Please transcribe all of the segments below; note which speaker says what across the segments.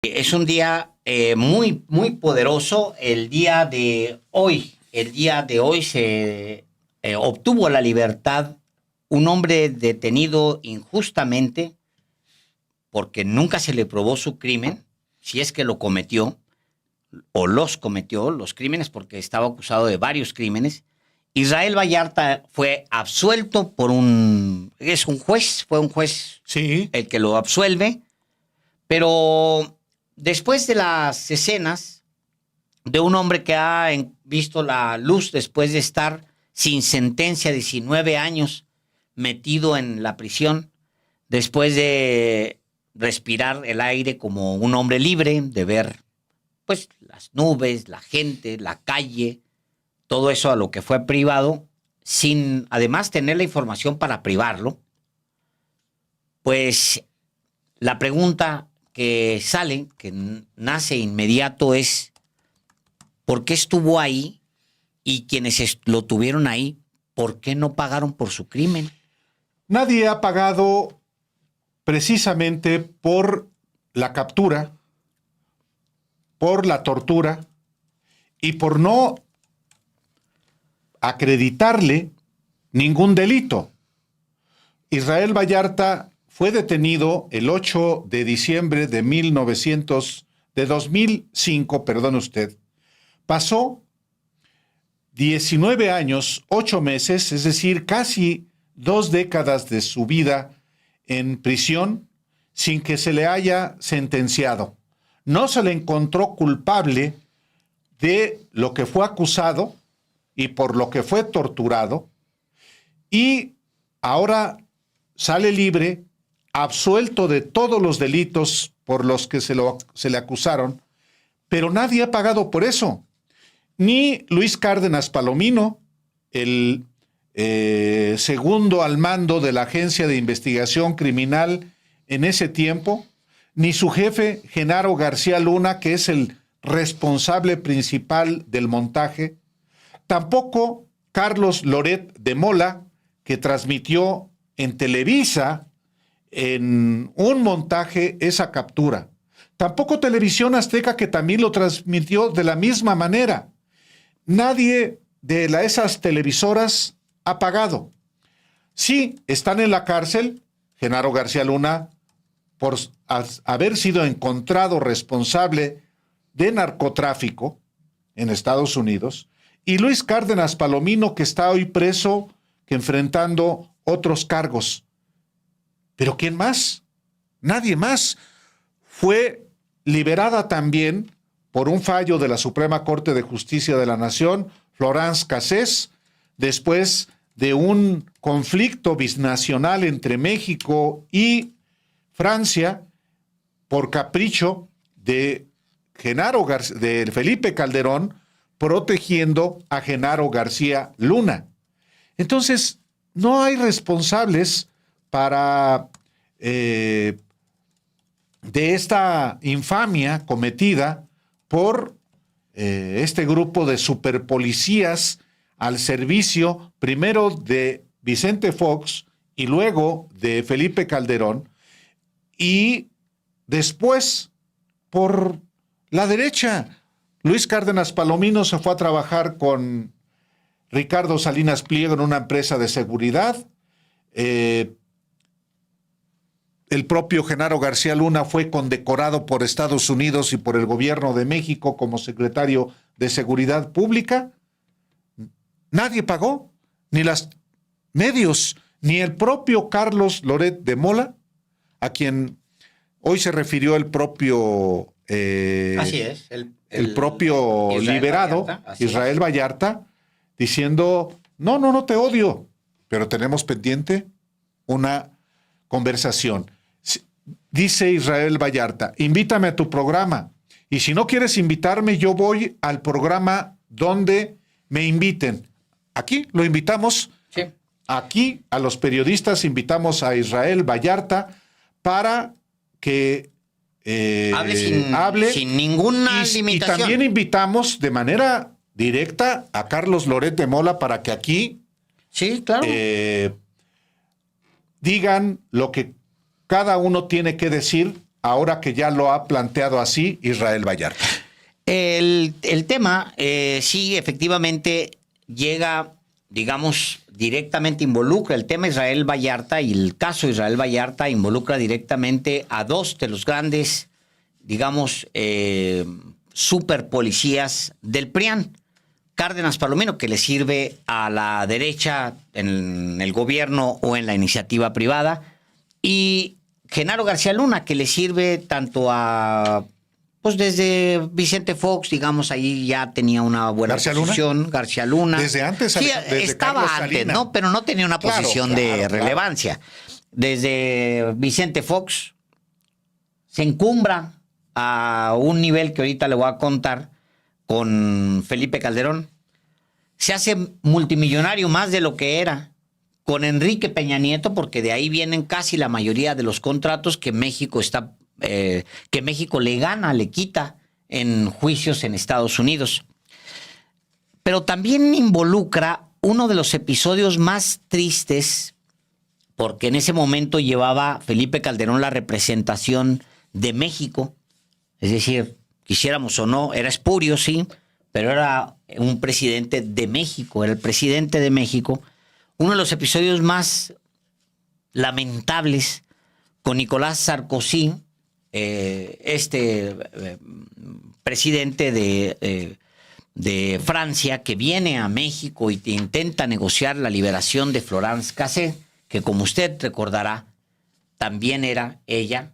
Speaker 1: Es un día muy, muy poderoso. El día de hoy, se obtuvo la libertad un hombre detenido injustamente porque nunca se le probó su crimen, si es que lo cometió o los cometió, los crímenes, porque estaba acusado de varios crímenes. Israel Vallarta fue absuelto fue un juez
Speaker 2: Sí.
Speaker 1: el que lo absuelve, pero después de las escenas de un hombre que ha visto la luz después de estar sin sentencia 19 años metido en la prisión, después de respirar el aire como un hombre libre, de ver pues las nubes, la gente, la calle, todo eso a lo que fue privado, sin además tener la información para privarlo, pues la pregunta que sale, que nace inmediato es, ¿por qué estuvo ahí? Y quienes lo tuvieron ahí, ¿por qué no pagaron por su crimen?
Speaker 2: Nadie ha pagado precisamente por la captura, por la tortura y por no acreditarle ningún delito. Israel Vallarta fue detenido el 8 de diciembre de 2005, perdón usted. Pasó 19 años, 8 meses, es decir, casi 2 décadas de su vida en prisión sin que se le haya sentenciado. No se le encontró culpable de lo que fue acusado y por lo que fue torturado, y ahora sale libre, absuelto de todos los delitos por los que se le acusaron, pero nadie ha pagado por eso. Ni Luis Cárdenas Palomino, el segundo al mando de la Agencia de Investigación Criminal en ese tiempo, ni su jefe, Genaro García Luna, que es el responsable principal del montaje, tampoco Carlos Loret de Mola, que transmitió en Televisa en un montaje esa captura. Tampoco Televisión Azteca, que también lo transmitió de la misma manera. Nadie de esas televisoras ha pagado. Sí, están en la cárcel Genaro García Luna por haber sido encontrado responsable de narcotráfico en Estados Unidos, y Luis Cárdenas Palomino, que está hoy preso, que enfrentando otros cargos. ¿Pero quién más? Nadie más. Fue liberada también por un fallo de la Suprema Corte de Justicia de la Nación, Florence Cassés, después de un conflicto bisnacional entre México y Francia, por capricho de Felipe Calderón, protegiendo a Genaro García Luna. Entonces, no hay responsables de esta infamia cometida por este grupo de superpolicías al servicio primero de Vicente Fox y luego de Felipe Calderón, y después por la derecha. Luis Cárdenas Palomino se fue a trabajar con Ricardo Salinas Pliego en una empresa de seguridad. El propio Genaro García Luna fue condecorado por Estados Unidos y por el gobierno de México como secretario de Seguridad Pública. Nadie pagó, ni los medios, ni el propio Carlos Loret de Mola, a quien hoy se refirió el propio
Speaker 1: Así es,
Speaker 2: el propio
Speaker 1: Israel
Speaker 2: liberado,
Speaker 1: Vallarta,
Speaker 2: Israel Vallarta, diciendo, no te odio, pero tenemos pendiente una conversación. Dice Israel Vallarta, invítame a tu programa, y si no quieres invitarme, yo voy al programa donde me inviten. Aquí lo invitamos.
Speaker 1: Sí.
Speaker 2: Aquí a los periodistas invitamos a Israel Vallarta para que hable
Speaker 1: sin ninguna limitación.
Speaker 2: Y también invitamos de manera directa a Carlos Loret de Mola para que aquí
Speaker 1: sí, claro,
Speaker 2: digan lo que cada uno tiene que decir ahora que ya lo ha planteado así Israel Vallarta?
Speaker 1: El tema, sí, efectivamente llega, digamos, directamente involucra el tema Israel Vallarta, y el caso Israel Vallarta involucra directamente a dos de los grandes, digamos, super policías del PRIAN. Cárdenas Palomino, que le sirve a la derecha en el gobierno o en la iniciativa privada, y Genaro García Luna, que le sirve tanto a, pues desde Vicente Fox, digamos, ahí ya tenía una buena posición. García Luna.
Speaker 2: Desde antes,
Speaker 1: sí,
Speaker 2: desde
Speaker 1: estaba
Speaker 2: Carlos
Speaker 1: antes,
Speaker 2: Salinas,
Speaker 1: ¿no? Pero no tenía una posición de relevancia. Desde Vicente Fox se encumbra a un nivel que ahorita le voy a contar con Felipe Calderón. Se hace multimillonario más de lo que era con Enrique Peña Nieto, porque de ahí vienen casi la mayoría de los contratos que México le gana, le quita en juicios en Estados Unidos. Pero también involucra uno de los episodios más tristes, porque en ese momento llevaba Felipe Calderón la representación de México. Es decir, quisiéramos o no, era espurio, sí, pero era un presidente de México, era el presidente de México. Uno de los episodios más lamentables con Nicolás Sarkozy, presidente de Francia, que viene a México y te intenta negociar la liberación de Florence Cassé, que como usted recordará, también era ella,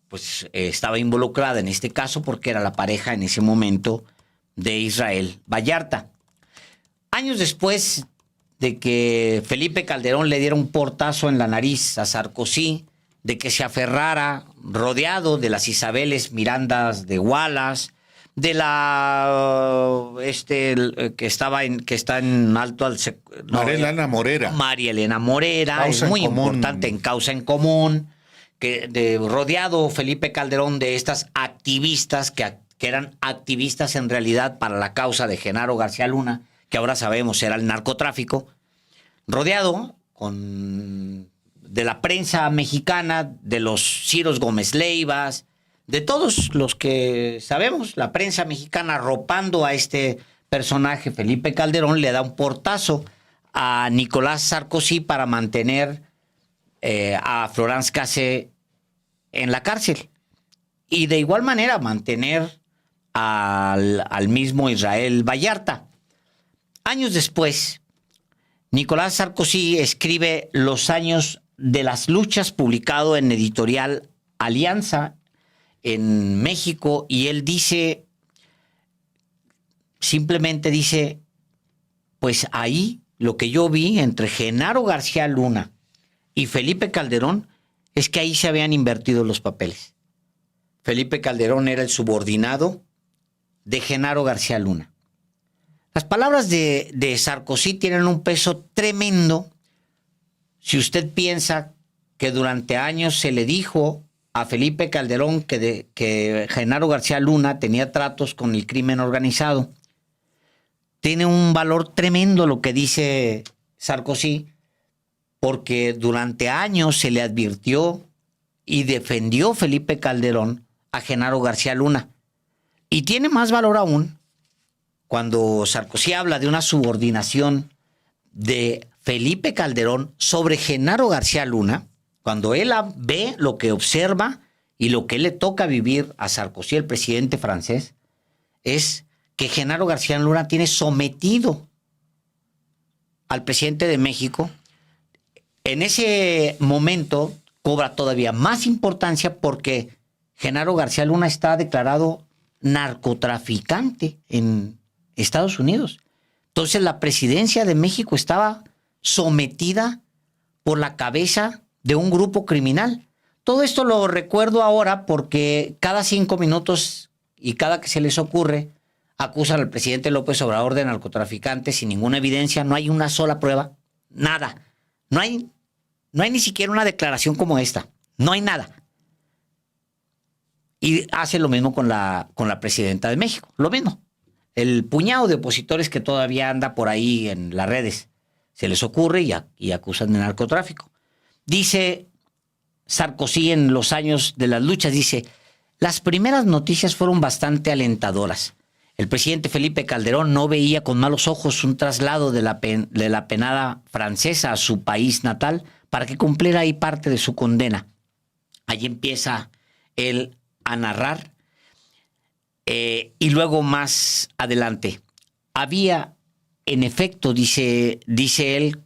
Speaker 1: pues estaba involucrada en este caso porque era la pareja en ese momento de Israel Vallarta. Años después de que Felipe Calderón le diera un portazo en la nariz a Sarkozy, de que se aferrara rodeado de las Isabeles Mirandas de Wallace, de la que está en alto al
Speaker 2: María Elena Morera.
Speaker 1: María Elena Morera,
Speaker 2: Causa
Speaker 1: es muy
Speaker 2: en común.
Speaker 1: importante en Causa en Común, rodeado Felipe Calderón de estas activistas que eran activistas en realidad para la causa de Genaro García Luna, que ahora sabemos era el narcotráfico, rodeado de la prensa mexicana, de los Ciros Gómez Leivas, de todos los que sabemos, la prensa mexicana arropando a este personaje. Felipe Calderón le da un portazo a Nicolás Sarkozy para mantener a Florence Cassé en la cárcel. Y de igual manera mantener al mismo Israel Vallarta. Años después, Nicolás Sarkozy escribe Los años de las luchas, publicado en Editorial Alianza en México, y él simplemente dice, pues ahí lo que yo vi entre Genaro García Luna y Felipe Calderón es que ahí se habían invertido los papeles. Felipe Calderón era el subordinado de Genaro García Luna. Las palabras de Sarkozy tienen un peso tremendo si usted piensa que durante años se le dijo a Felipe Calderón que Genaro García Luna tenía tratos con el crimen organizado. Tiene un valor tremendo lo que dice Sarkozy, porque durante años se le advirtió y defendió Felipe Calderón a Genaro García Luna. Y tiene más valor aún cuando Sarkozy habla de una subordinación de Felipe Calderón sobre Genaro García Luna, cuando él ve lo que observa y lo que le toca vivir a Sarkozy, el presidente francés, es que Genaro García Luna tiene sometido al presidente de México. En ese momento cobra todavía más importancia porque Genaro García Luna está declarado narcotraficante en Estados Unidos. Entonces la presidencia de México estaba sometida por la cabeza de un grupo criminal. Todo esto lo recuerdo ahora porque cada 5 minutos y cada que se les ocurre acusan al presidente López Obrador de narcotraficante sin ninguna evidencia. No hay una sola prueba, nada. No hay ni siquiera una declaración como esta. No hay nada. Y hace lo mismo con la presidenta de México. Lo mismo. El puñado de opositores que todavía anda por ahí en las redes, se les ocurre y acusan de narcotráfico. Dice Sarkozy en los años de las luchas, dice, las primeras noticias fueron bastante alentadoras. El presidente Felipe Calderón no veía con malos ojos un traslado de la penada francesa a su país natal para que cumpliera ahí parte de su condena. Allí empieza él a narrar y luego más adelante. Había, en efecto, dice él,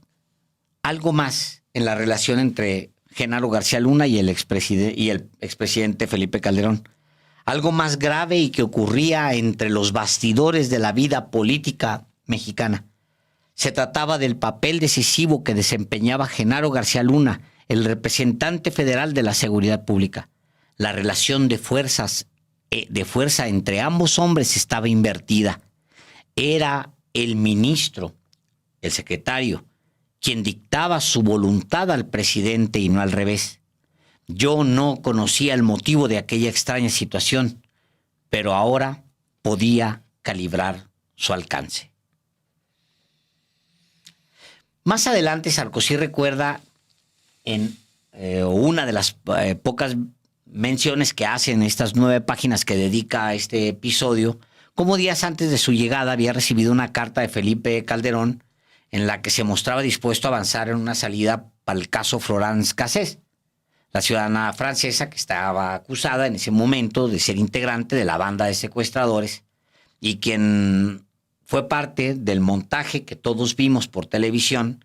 Speaker 1: algo más en la relación entre Genaro García Luna y el expresidente Felipe Calderón. Algo más grave y que ocurría entre los bastidores de la vida política mexicana. Se trataba del papel decisivo que desempeñaba Genaro García Luna, el representante federal de la seguridad pública. La relación de fuerza entre ambos hombres estaba invertida. Era el ministro, el secretario, quien dictaba su voluntad al presidente y no al revés. Yo no conocía el motivo de aquella extraña situación, pero ahora podía calibrar su alcance. Más adelante, Sarkozy recuerda en una de las pocas menciones que hace en estas 9 páginas que dedica a este episodio, cómo días antes de su llegada había recibido una carta de Felipe Calderón en la que se mostraba dispuesto a avanzar en una salida para el caso Florence Cassés, la ciudadana francesa que estaba acusada en ese momento de ser integrante de la banda de secuestradores y quien fue parte del montaje que todos vimos por televisión,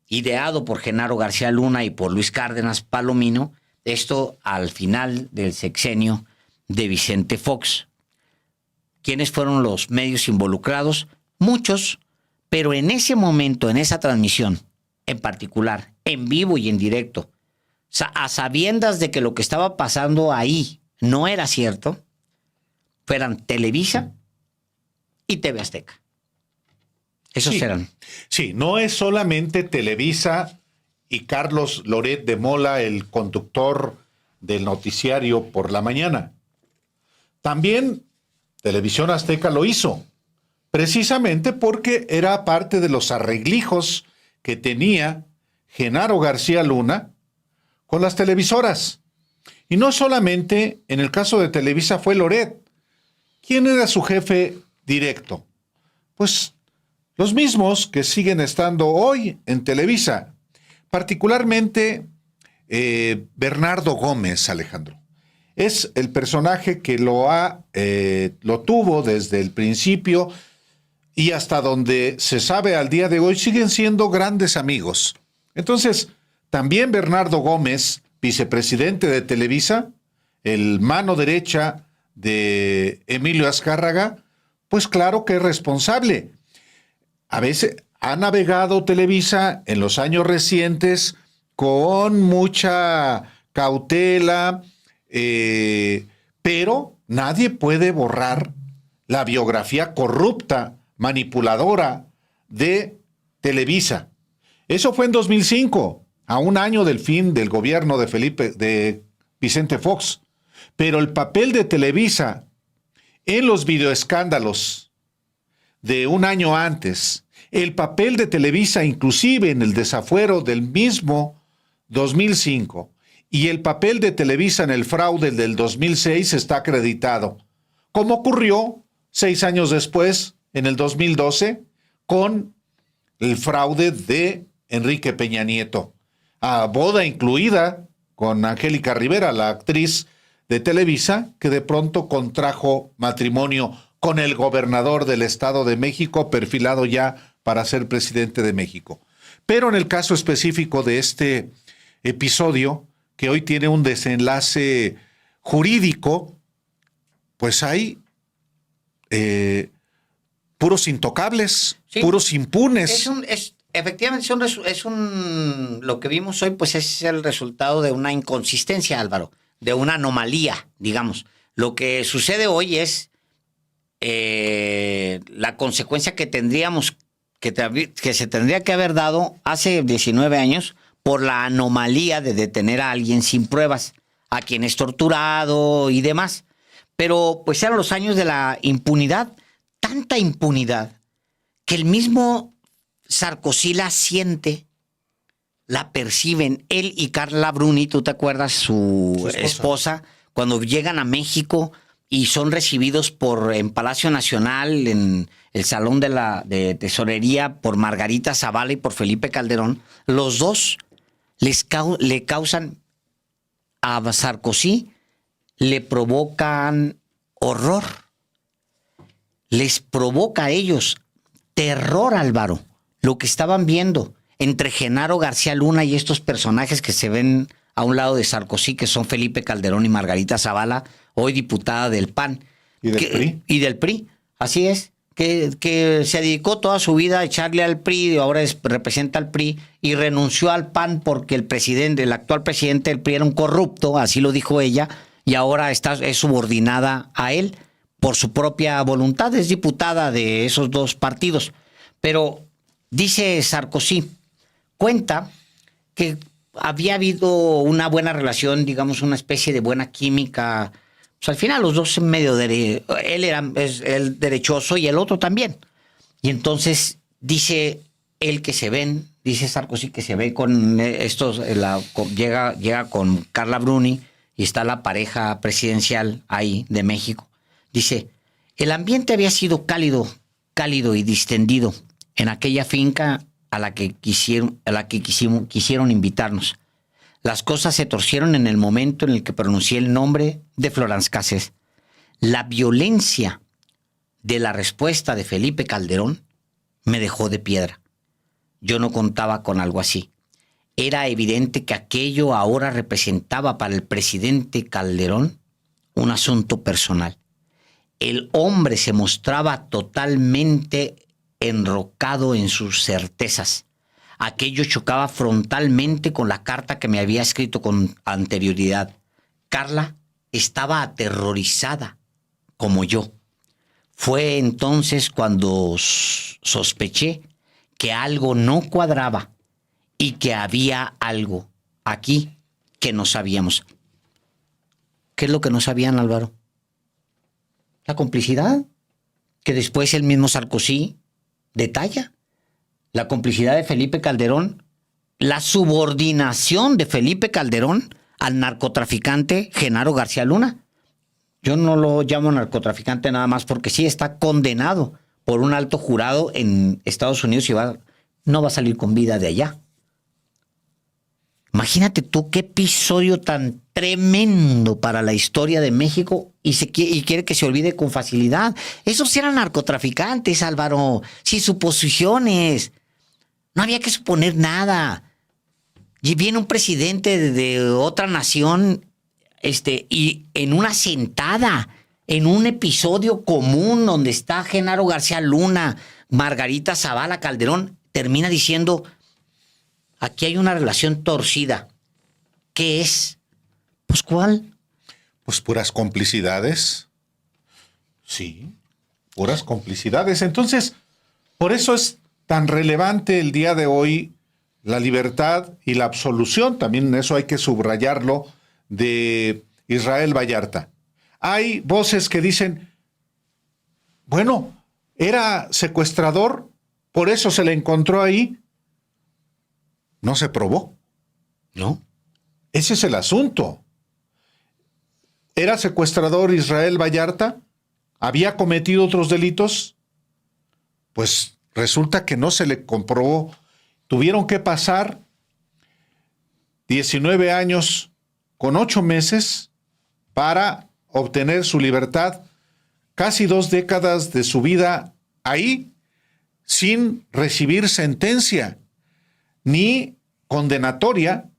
Speaker 1: ideado por Genaro García Luna y por Luis Cárdenas Palomino, esto al final del sexenio de Vicente Fox. ¿Quiénes fueron los medios involucrados? Muchos, pero en ese momento, en esa transmisión en particular, en vivo y en directo, a sabiendas de que lo que estaba pasando ahí no era cierto, fueran Televisa y TV Azteca. Esos eran.
Speaker 2: Sí, no es solamente Televisa y Carlos Loret de Mola, el conductor del noticiario por la mañana. También Televisión Azteca lo hizo, precisamente porque era parte de los arreglijos que tenía Genaro García Luna con las televisoras. Y no solamente en el caso de Televisa fue Loret. ¿Quién era su jefe directo? Pues los mismos que siguen estando hoy en Televisa, particularmente Bernardo Gómez, Alejandro. Es el personaje que lo tuvo desde el principio y hasta donde se sabe al día de hoy siguen siendo grandes amigos. Entonces, también Bernardo Gómez, vicepresidente de Televisa, el mano derecha de Emilio Azcárraga, pues claro que es responsable. A veces ha navegado Televisa en los años recientes con mucha cautela, pero nadie puede borrar la biografía corrupta, manipuladora de Televisa. Eso fue en 2005, a un año del fin del gobierno de Vicente Fox. Pero el papel de Televisa en los videoescándalos de un año antes, el papel de Televisa inclusive en el desafuero del mismo 2005 y el papel de Televisa en el fraude del 2006 está acreditado, como ocurrió 6 años después, en el 2012, con el fraude de Enrique Peña Nieto, a boda incluida con Angélica Rivera, la actriz de Televisa, que de pronto contrajo matrimonio con el gobernador del Estado de México, perfilado ya para ser presidente de México. Pero en el caso específico de este episodio, que hoy tiene un desenlace jurídico, pues hay puros intocables, sí, puros impunes.
Speaker 1: Efectivamente, lo que vimos hoy, pues es el resultado de una inconsistencia, Álvaro, de una anomalía, digamos. Lo que sucede hoy es la consecuencia que tendríamos, que se tendría que haber dado hace 19 años por la anomalía de detener a alguien sin pruebas, a quien es torturado y demás. Pero pues eran los años de la impunidad, tanta impunidad que el mismo Sarkozy la siente la perciben, él y Carla Bruni, ¿tú te acuerdas? Su esposa, cuando llegan a México y son recibidos en Palacio Nacional, en el Salón de Tesorería, por Margarita Zavala y por Felipe Calderón, los dos le causan a Sarkozy, le provocan horror, les provoca a ellos terror, Álvaro, lo que estaban viendo entre Genaro García Luna y estos personajes que se ven a un lado de Sarkozy, que son Felipe Calderón y Margarita Zavala, hoy diputada del PAN.
Speaker 2: ¿Y del PRI?
Speaker 1: Y del PRI, así es, que se dedicó toda su vida a echarle al PRI, ahora representa al PRI, y renunció al PAN porque el actual presidente del PRI era un corrupto, así lo dijo ella, y ahora es subordinada a él por su propia voluntad, es diputada de esos dos partidos. Pero dice Sarkozy, cuenta que había habido una buena relación, digamos, una especie de buena química. Pues al final los dos medio él era el derechoso y el otro también. Y entonces dice él que se ven, dice Sarkozy que se ve con estos, llega con Carla Bruni y está la pareja presidencial ahí de México. Dice, el ambiente había sido cálido y distendido en aquella finca a la que quisieron invitarnos. Las cosas se torcieron en el momento en el que pronuncié el nombre de Florence Cassés. La violencia de la respuesta de Felipe Calderón me dejó de piedra. Yo no contaba con algo así. Era evidente que aquello ahora representaba para el presidente Calderón un asunto personal. El hombre se mostraba totalmente enrocado en sus certezas. Aquello chocaba frontalmente con la carta que me había escrito con anterioridad. Carla estaba aterrorizada, como yo. Fue entonces cuando sospeché que algo no cuadraba y que había algo aquí que no sabíamos. ¿Qué es lo que no sabían, Álvaro? La complicidad, que después el mismo Sarkozy detalla. La complicidad de Felipe Calderón, la subordinación de Felipe Calderón al narcotraficante Genaro García Luna. Yo no lo llamo narcotraficante nada más porque sí está condenado por un alto jurado en Estados Unidos y no va a salir con vida de allá. Imagínate tú qué episodio tan tremendo para la historia de México y quiere que se olvide con facilidad. Esos eran narcotraficantes, Álvaro, sin suposiciones. No había que suponer nada. Y viene un presidente de otra nación y en una sentada, en un episodio común donde está Genaro García Luna, Margarita Zavala, Calderón, termina diciendo, aquí hay una relación torcida. ¿Qué es? Pues, ¿cuál?
Speaker 2: Pues puras complicidades. Sí, puras complicidades. Entonces, por eso es tan relevante el día de hoy la libertad y la absolución, también eso hay que subrayarlo, de Israel Vallarta. Hay voces que dicen, bueno, era secuestrador, por eso se le encontró ahí. No se probó.
Speaker 1: ¿No?
Speaker 2: Ese es el asunto. ¿Era secuestrador Israel Vallarta? ¿Había cometido otros delitos? Pues resulta que no se le comprobó. Tuvieron que pasar 19 años con 8 meses para obtener su libertad, casi 2 décadas de su vida ahí, sin recibir sentencia, ni condenatoria,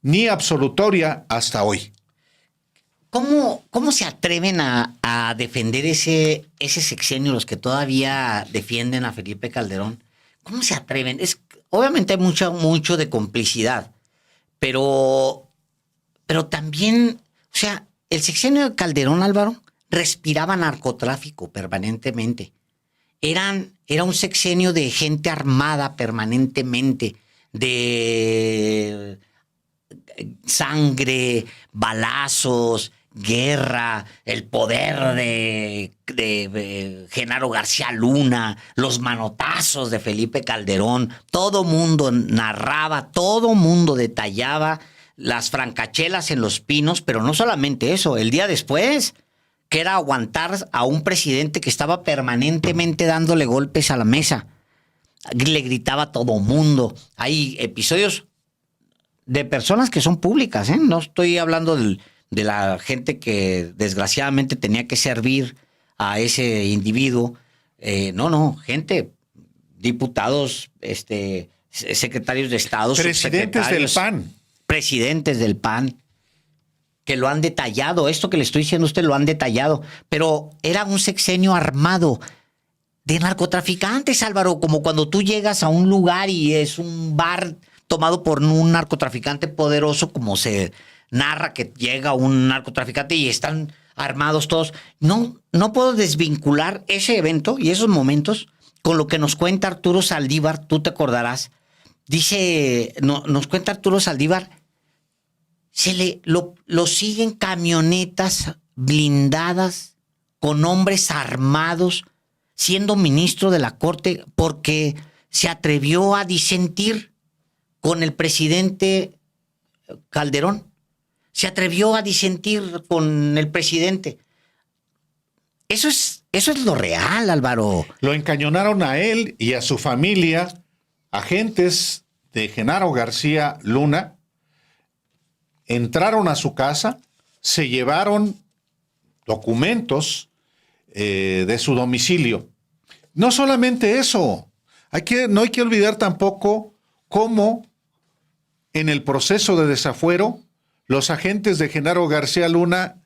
Speaker 2: ni absolutoria hasta hoy.
Speaker 1: ¿Cómo se atreven a defender ese sexenio, los que todavía defienden a Felipe Calderón? ¿Cómo se atreven? Obviamente hay mucho de complicidad, pero también, o sea, el sexenio de Calderón, Álvaro, respiraba narcotráfico permanentemente. Era un sexenio de gente armada permanentemente, de sangre, balazos, guerra, el poder de Genaro García Luna, los manotazos de Felipe Calderón. Todo mundo narraba, todo mundo detallaba las francachelas en Los Pinos, pero no solamente eso, el día después, que era aguantar a un presidente que estaba permanentemente dándole golpes a la mesa. Le gritaba a todo mundo. Hay episodios de personas que son públicas, ¿eh? No estoy hablando de la gente que desgraciadamente tenía que servir a ese individuo. No, gente, diputados, secretarios de Estado,
Speaker 2: presidentes del PAN.
Speaker 1: Presidentes del PAN, que lo han detallado. Esto que le estoy diciendo a usted lo han detallado. Pero era un sexenio armado de narcotraficantes, Álvaro, como cuando tú llegas a un lugar y es un bar tomado por un narcotraficante poderoso, como se narra que llega un narcotraficante y están armados todos. No puedo desvincular ese evento y esos momentos con lo que nos cuenta Arturo Saldívar. Tú te acordarás. Nos cuenta Arturo Saldívar, lo siguen camionetas blindadas con hombres armados, siendo ministro de la Corte, porque se atrevió a disentir con el presidente Calderón. Se atrevió a disentir con el presidente. Eso es lo real, Álvaro.
Speaker 2: Lo encañonaron a él y a su familia, agentes de Genaro García Luna, entraron a su casa, se llevaron documentos de su domicilio. No solamente eso, no hay que olvidar tampoco cómo en el proceso de desafuero los agentes de Genaro García Luna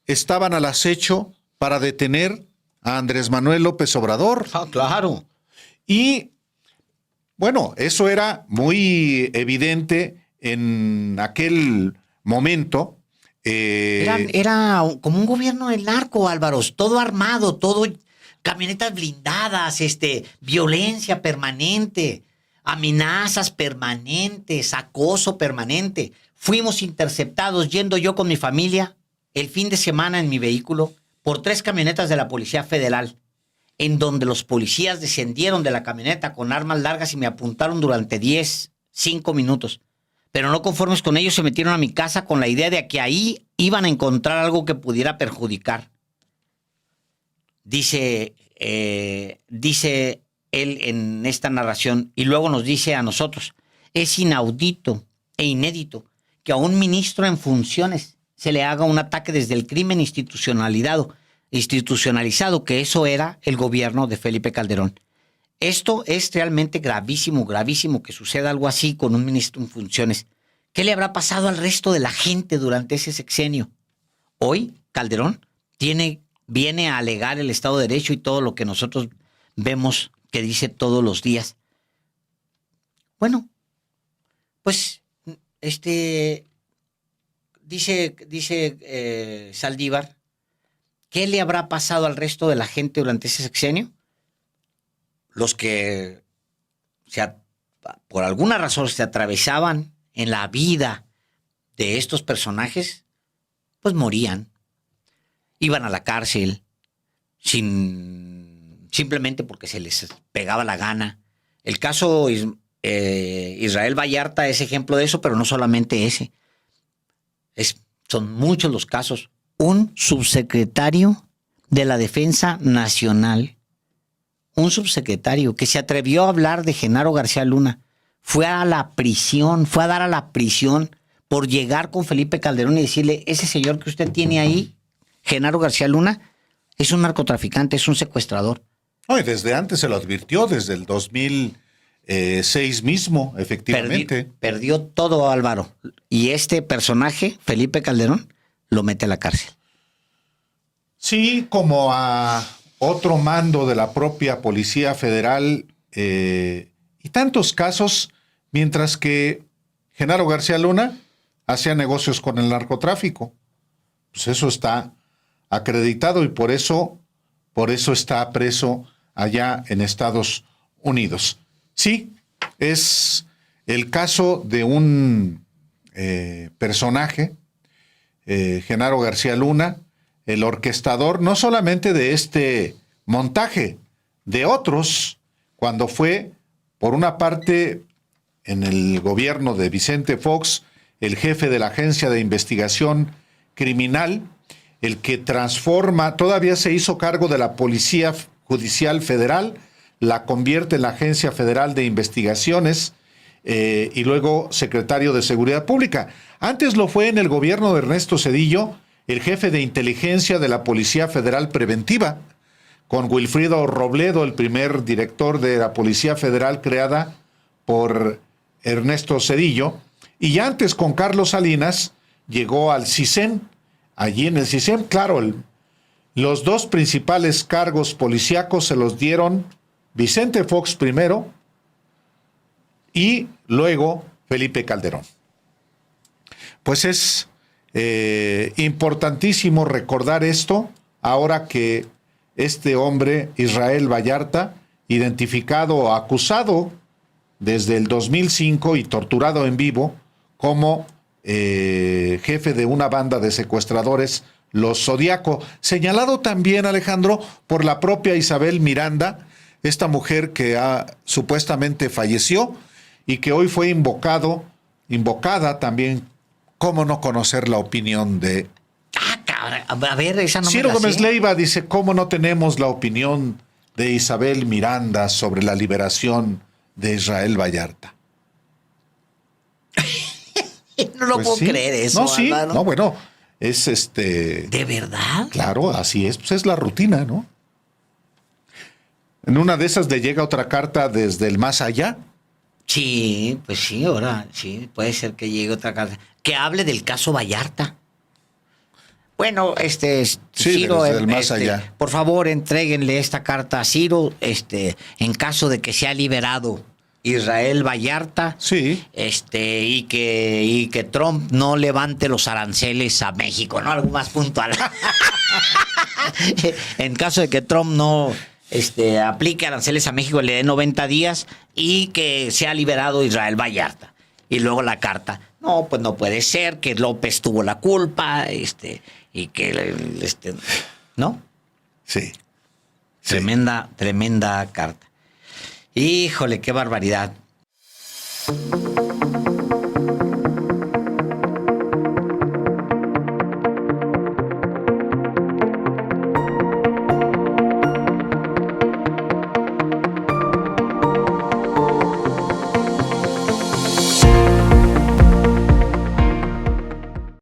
Speaker 2: estaban al acecho para detener a Andrés Manuel López Obrador.
Speaker 1: Ah, claro.
Speaker 2: Y bueno, eso era muy evidente en aquel momento.
Speaker 1: Era como un gobierno del narco, Álvaro, todo armado, todo camionetas blindadas, violencia permanente, amenazas permanentes, acoso permanente. Fuimos interceptados yendo yo con mi familia el fin de semana en mi vehículo por 3 camionetas de la Policía Federal, en donde los policías descendieron de la camioneta con armas largas y me apuntaron durante 5 minutos. Pero no conformes con ellos, se metieron a mi casa con la idea de que ahí iban a encontrar algo que pudiera perjudicar. Dice él en esta narración, y luego nos dice a nosotros: es inaudito e inédito que a un ministro en funciones se le haga un ataque desde el crimen institucionalizado, que eso era el gobierno de Felipe Calderón. Esto es realmente gravísimo, gravísimo que suceda algo así con un ministro en funciones. ¿Qué le habrá pasado al resto de la gente durante ese sexenio? Hoy, Calderón viene a alegar el Estado de Derecho y todo lo que nosotros vemos que dice todos los días. Bueno, pues, dice Saldívar, ¿qué le habrá pasado al resto de la gente durante ese sexenio? Los que por alguna razón se atravesaban en la vida de estos personajes, pues morían. Iban a la cárcel simplemente porque se les pegaba la gana. El caso Israel Vallarta es ejemplo de eso, pero no solamente ese. Son muchos los casos. Un subsecretario de la Defensa Nacional, un subsecretario que se atrevió a hablar de Genaro García Luna, fue a la prisión, fue a dar a la prisión por llegar con Felipe Calderón y decirle: ese señor que usted tiene ahí, Genaro García Luna, es un narcotraficante, es un secuestrador.
Speaker 2: No, y desde antes se lo advirtió, desde el 2006 mismo, efectivamente.
Speaker 1: Perdió todo, Álvaro. Y este personaje, Felipe Calderón, lo mete a la cárcel.
Speaker 2: Sí, como a otro mando de la propia Policía Federal y tantos casos, mientras que Genaro García Luna hacía negocios con el narcotráfico. Pues eso está acreditado y por eso está preso allá en Estados Unidos. Sí, es el caso de un personaje Genaro García Luna, el orquestador no solamente de este montaje, de otros, cuando fue, por una parte, en el gobierno de Vicente Fox, el jefe de la Agencia de Investigación Criminal, el que transforma, todavía se hizo cargo de la Policía Judicial Federal, la convierte en la Agencia Federal de Investigaciones y luego secretario de Seguridad Pública. Antes lo fue en el gobierno de Ernesto Zedillo, el jefe de inteligencia de la Policía Federal Preventiva, con Wilfrido Robledo, el primer director de la Policía Federal creada por Ernesto Zedillo, y ya antes con Carlos Salinas llegó al CISEN. Allí en el CISEN, claro, los dos principales cargos policíacos se los dieron Vicente Fox primero y luego Felipe Calderón. Pues es importantísimo recordar esto ahora que este hombre, Israel Vallarta, identificado, acusado desde el 2005 y torturado en vivo como jefe de una banda de secuestradores, los Zodiaco, señalado también, Alejandro, por la propia Isabel Miranda, esta mujer que supuestamente falleció y que hoy fue invocada también. ¿Cómo no conocer la opinión de
Speaker 1: Cabrón, a ver, esa no me
Speaker 2: Ciro
Speaker 1: la
Speaker 2: Gómez
Speaker 1: sé.
Speaker 2: Leiva? Dice, ¿cómo no tenemos la opinión de Isabel Miranda sobre la liberación de Israel Vallarta?
Speaker 1: No lo
Speaker 2: Pues
Speaker 1: puedo
Speaker 2: sí.
Speaker 1: creer eso.
Speaker 2: No, sí,
Speaker 1: Álvaro.
Speaker 2: no, bueno, es
Speaker 1: ¿De verdad?
Speaker 2: claro, así es, pues es la rutina, ¿no? En una de esas le llega otra carta desde el más allá.
Speaker 1: Sí, pues sí, ahora sí, puede ser que llegue otra carta. Que hable del caso Vallarta. Bueno,
Speaker 2: Sí,
Speaker 1: Ciro,
Speaker 2: desde el más allá.
Speaker 1: por favor, entréguenle esta carta a Ciro, en caso de que sea liberado Israel Vallarta,
Speaker 2: Sí.
Speaker 1: y que Trump no levante los aranceles a México, ¿no? Algo más puntual. En caso de que Trump no aplique aranceles a México, le dé 90 días y que sea liberado Israel Vallarta. Y luego la carta. No, pues no puede ser que López tuvo la culpa, y que, ¿no?
Speaker 2: Sí.
Speaker 1: Tremenda carta. Híjole, qué barbaridad.